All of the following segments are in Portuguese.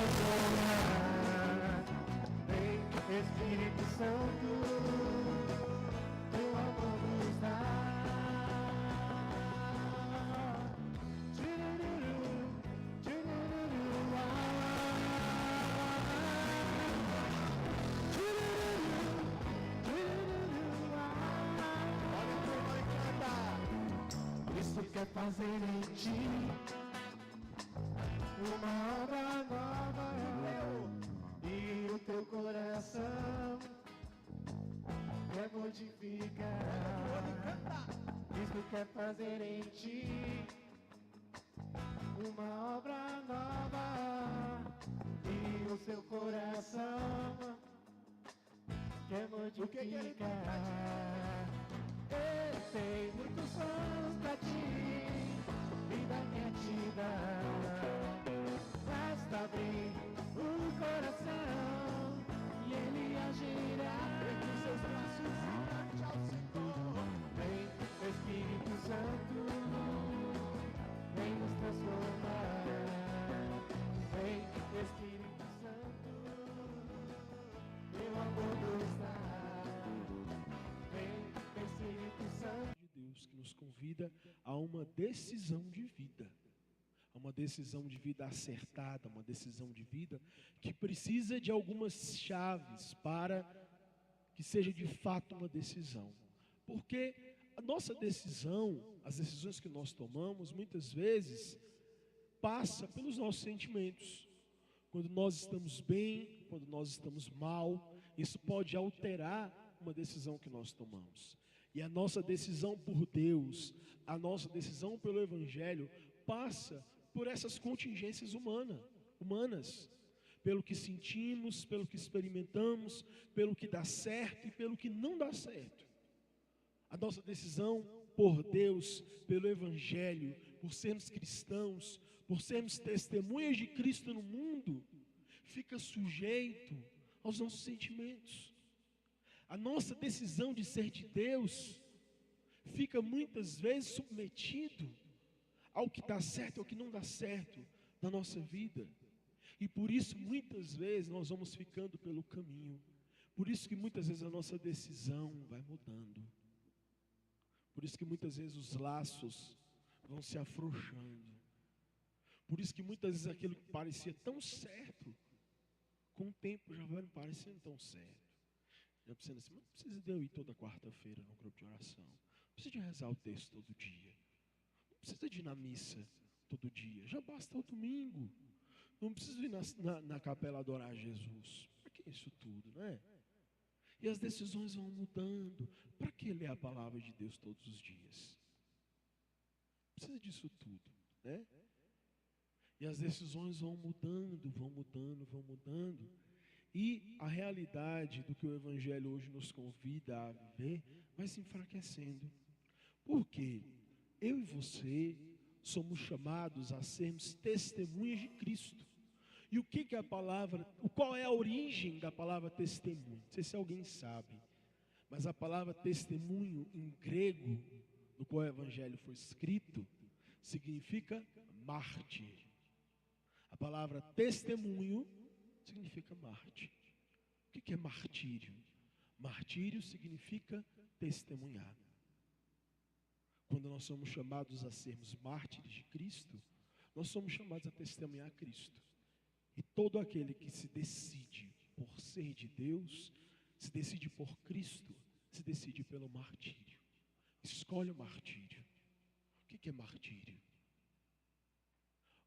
transformar. Vem, Espírito Santo, teu amor nos dá. Isso quer fazer em ti uma obra nova, e o teu coração quer modificar. Isso quer fazer em ti uma obra nova, e o seu coração quer modificar. Eu sei muitos sonhos pra ti, vida quer te dar. Basta abrir o coração e ele agirá. Vem com seus braços e cante ao Senhor. Vem, Espírito Santo, vem nos transformar. Vem, Espírito Santo, teu amor nos dá. Vem, Espírito Santo. De Deus que nos convida a uma decisão de vida, a uma decisão de vida acertada, uma decisão de vida que precisa de algumas chaves para que seja de fato uma decisão. Porque a nossa decisão, as decisões que nós tomamos, muitas vezes passa pelos nossos sentimentos. Quando nós estamos bem, quando nós estamos mal, isso pode alterar uma decisão que nós tomamos. E a nossa decisão por Deus, a nossa decisão pelo Evangelho, passa por essas contingências humanas. Pelo que sentimos, pelo que experimentamos, pelo que dá certo e pelo que não dá certo. A nossa decisão por Deus, pelo Evangelho, por sermos cristãos, por sermos testemunhas de Cristo no mundo, fica sujeito aos nossos sentimentos. A nossa decisão de ser de Deus fica muitas vezes submetido ao que dá certo e ao que não dá certo na nossa vida. E por isso muitas vezes nós vamos ficando pelo caminho. Por isso que muitas vezes a nossa decisão vai mudando. Por isso que muitas vezes os laços vão se afrouxando. Por isso que muitas vezes aquilo que parecia tão certo, com o tempo já vai não parecendo tão certo. Já pensando assim, mas não precisa de eu ir toda quarta-feira no grupo de oração. Não precisa de rezar o texto todo dia. Não precisa de ir na missa todo dia. Já basta o domingo. Não precisa ir na capela adorar a Jesus. Para que isso tudo, não é? E as decisões vão mudando. Para que ler a palavra de Deus todos os dias? Precisa disso tudo, né? E as decisões vão mudando, vão mudando, vão mudando. E a realidade do que o Evangelho hoje nos convida a viver vai se enfraquecendo. Por quê? Eu e você somos chamados a sermos testemunhas de Cristo. E o que é a palavra, qual é a origem da palavra testemunho? Não sei se alguém sabe, mas a palavra testemunho em grego, no qual o Evangelho foi escrito, significa mártir. A palavra testemunho significa mártir. O que é martírio? Martírio significa testemunhar. Quando nós somos chamados a sermos mártires de Cristo, nós somos chamados a testemunhar Cristo. E todo aquele que se decide por ser de Deus, se decide por Cristo, se decide pelo martírio. Escolhe o martírio. O que é martírio?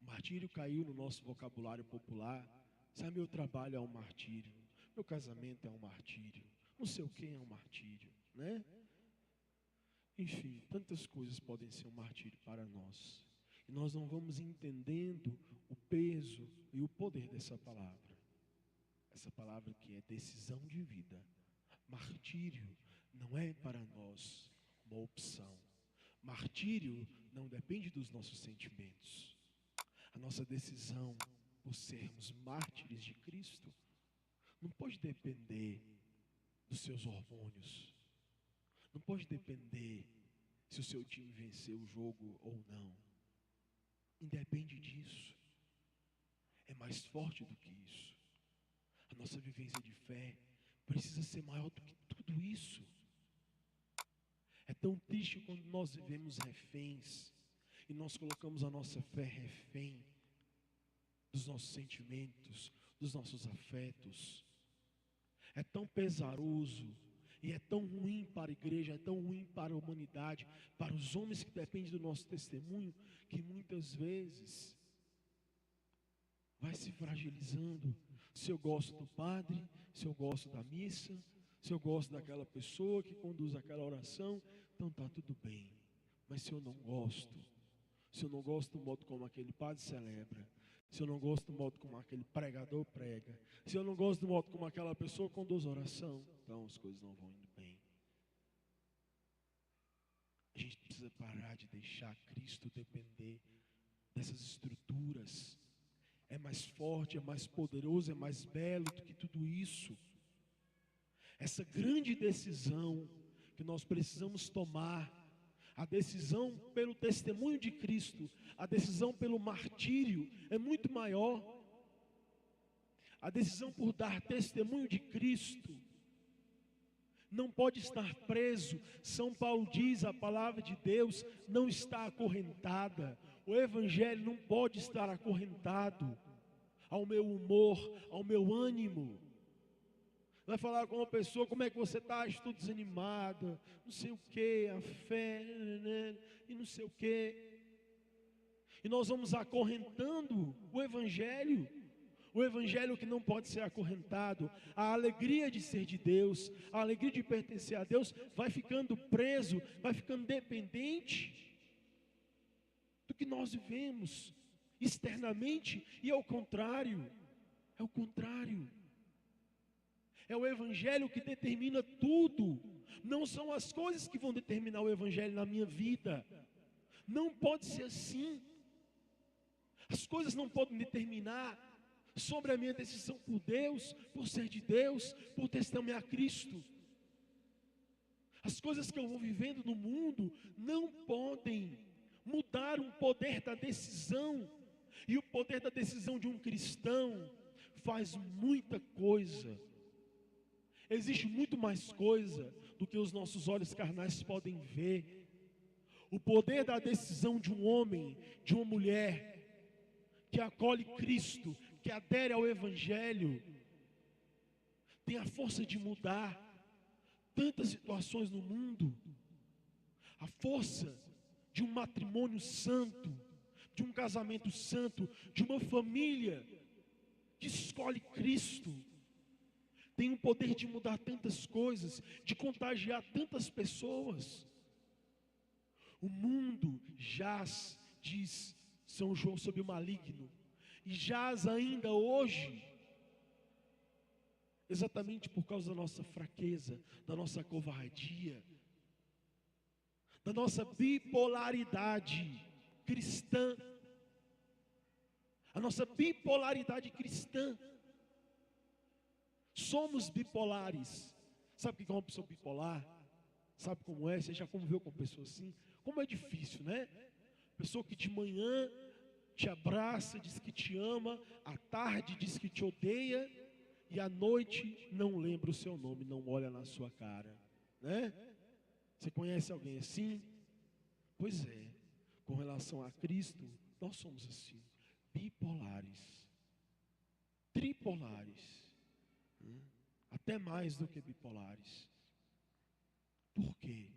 O martírio caiu no nosso vocabulário popular. Sabe, meu trabalho é um martírio, meu casamento é um martírio, não sei o que é um martírio, né? Enfim, tantas coisas podem ser um martírio para nós. E nós não vamos entendendo o peso e o poder dessa palavra. Essa palavra que é decisão de vida. Martírio não é para nós uma opção. Martírio não depende dos nossos sentimentos. A nossa decisão por sermos mártires de Cristo não pode depender dos seus hormônios. Não pode depender se o seu time venceu o jogo ou não. Independe disso. é mais forte do que isso. A nossa vivência de fé precisa ser maior do que tudo isso. É tão triste quando nós vivemos reféns e nós colocamos a nossa fé refém dos nossos sentimentos, dos nossos afetos. É tão pesaroso e é tão ruim para a igreja, é tão ruim para a humanidade, para os homens que dependem do nosso testemunho, que muitas vezes vai se fragilizando. Se eu gosto do padre, se eu gosto da missa, se eu gosto daquela pessoa que conduz aquela oração, então está tudo bem. Mas se eu não gosto do modo como aquele padre celebra, se eu não gosto do modo como aquele pregador prega, se eu não gosto do modo como aquela pessoa conduz a oração, então as coisas não vão indo bem. A gente precisa parar de deixar Cristo depender dessas estruturas. É mais forte, é mais poderoso, é mais belo do que tudo isso. Essa grande decisão que nós precisamos tomar, a decisão pelo testemunho de Cristo, a decisão pelo martírio é muito maior. A decisão por dar testemunho de Cristo não pode estar preso. São Paulo diz, a palavra de Deus não está acorrentada. O evangelho não pode estar acorrentado ao meu humor, ao meu ânimo. Vai falar com uma pessoa, como é que você está? Estou desanimada, não sei o que, a fé, e não sei o que. E nós vamos acorrentando o evangelho que não pode ser acorrentado. A alegria de ser de Deus, a alegria de pertencer a Deus, vai ficando preso, vai ficando dependente do que nós vivemos externamente, e é o contrário. É o evangelho que determina tudo. Não são as coisas que vão determinar o evangelho na minha vida. Não pode ser assim. As coisas não podem determinar sobre a minha decisão por Deus, por ser de Deus, por testemunhar Cristo. As coisas que eu vou vivendo no mundo não podem mudar o poder da decisão. E o poder da decisão de um cristão faz muita coisa. Existe muito mais coisa do que os nossos olhos carnais podem ver. O poder da decisão de um homem, de uma mulher, que acolhe Cristo, que adere ao Evangelho, tem a força de mudar tantas situações no mundo. A força de um matrimônio santo, de um casamento santo, de uma família que escolhe Cristo, tem o poder de mudar tantas coisas, de contagiar tantas pessoas. O mundo jaz, diz São João, sob o maligno, e jaz ainda hoje, exatamente por causa da nossa fraqueza, da nossa covardia, da nossa bipolaridade cristã. A nossa bipolaridade cristã. Somos bipolares. Sabe o que é uma pessoa bipolar? Sabe como é? Você já conviveu com uma pessoa assim? Como é difícil, né? Pessoa que de manhã te abraça, diz que te ama, à tarde diz que te odeia, e à noite não lembra o seu nome, não olha na sua cara, né? Você conhece alguém assim? Pois é, com relação a Cristo, nós somos assim, bipolares, tripolares, até mais do que bipolares. Por quê?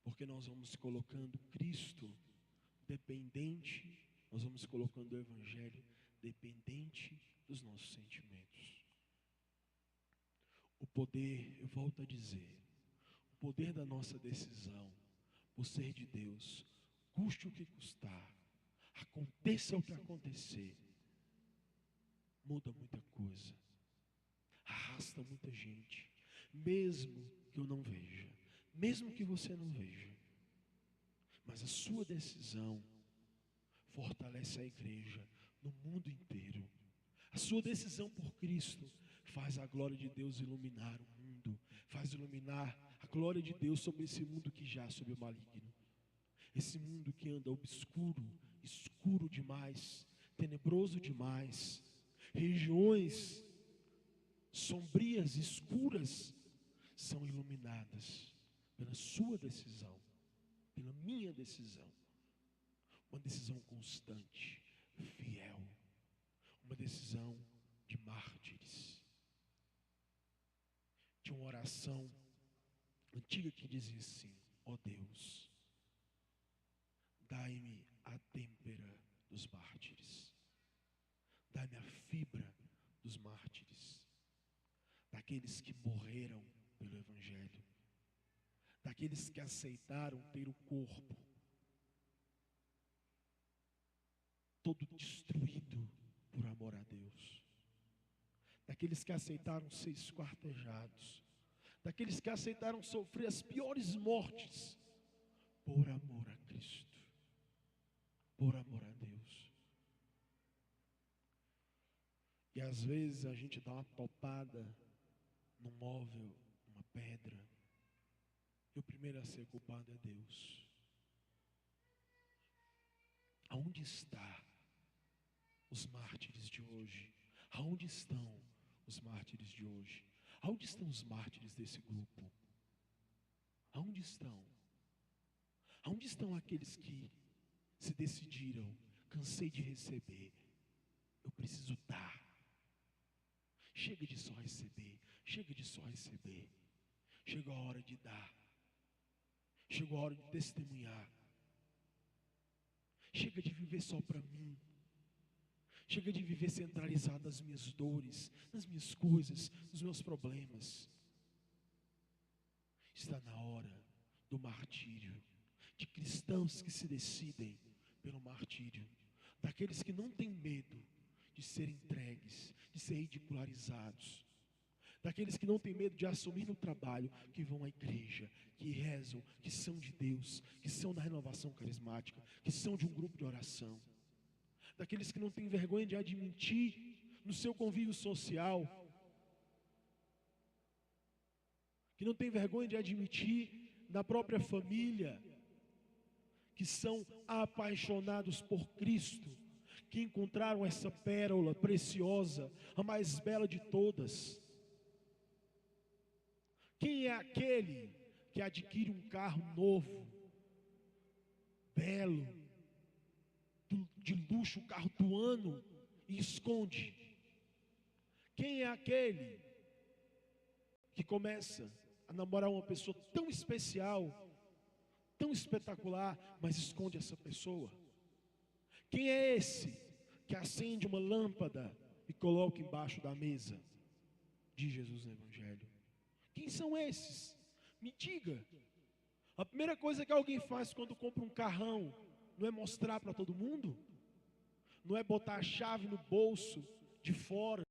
Porque nós vamos colocando Cristo dependente, nós vamos colocando o Evangelho dependente dos nossos sentimentos. O poder, eu volto a dizer, o poder da nossa decisão por ser de Deus, custe o que custar, aconteça o que acontecer, muda muita coisa, arrasta muita gente, mesmo que eu não veja, mesmo que você não veja, mas a sua decisão fortalece a igreja no mundo inteiro. A sua decisão por Cristo faz a glória de Deus iluminar o mundo, faz iluminar a glória de Deus sobre esse mundo que jaz sob o maligno, esse mundo que anda obscuro, escuro demais, tenebroso demais, regiões sombrias, escuras, são iluminadas pela sua decisão, pela minha decisão. Uma decisão constante, fiel, uma decisão de mártires. Tinha uma oração antiga que dizia assim: ó Deus, dai-me a têmpera dos mártires, dai-me a fibra dos mártires, daqueles que morreram pelo Evangelho, daqueles que aceitaram ter o corpo todo destruído por amor a Deus, daqueles que aceitaram ser esquartejados, daqueles que aceitaram sofrer as piores mortes por amor a Cristo, por amor a Deus. E às vezes a gente dá uma topada num móvel, numa pedra, e o primeiro a ser culpado é Deus. Aonde está os mártires de hoje? Aonde estão os mártires de hoje? Aonde estão os mártires desse grupo? Aonde estão? Aonde estão aqueles que se decidiram? Cansei de receber, eu preciso dar. Chega de só receber, chega de só receber. Chegou a hora de dar. Chegou a hora de testemunhar. Chega de viver só para mim. Chega de viver centralizado nas minhas dores, nas minhas coisas, nos meus problemas. Está na hora do martírio, de cristãos que se decidem pelo martírio, daqueles que não têm medo de ser entregues, de ser ridicularizados, daqueles que não têm medo de assumir no trabalho, que vão à igreja, que rezam, que são de Deus, que são da renovação carismática, que são de um grupo de oração, daqueles que não têm vergonha de admitir no seu convívio social, que não têm vergonha de admitir na própria família, que são apaixonados por Cristo, que encontraram essa pérola preciosa, a mais bela de todas. Quem é aquele que adquire um carro novo, belo, de luxo, o carro do ano, e esconde? Quem é aquele que começa a namorar uma pessoa tão especial, tão espetacular, mas esconde essa pessoa? Quem é esse que acende uma lâmpada e coloca embaixo da mesa? Diz Jesus no Evangelho. Quem são esses? Me diga. A primeira coisa que alguém faz quando compra um carrão não é mostrar para todo mundo? Não é botar a chave no bolso de fora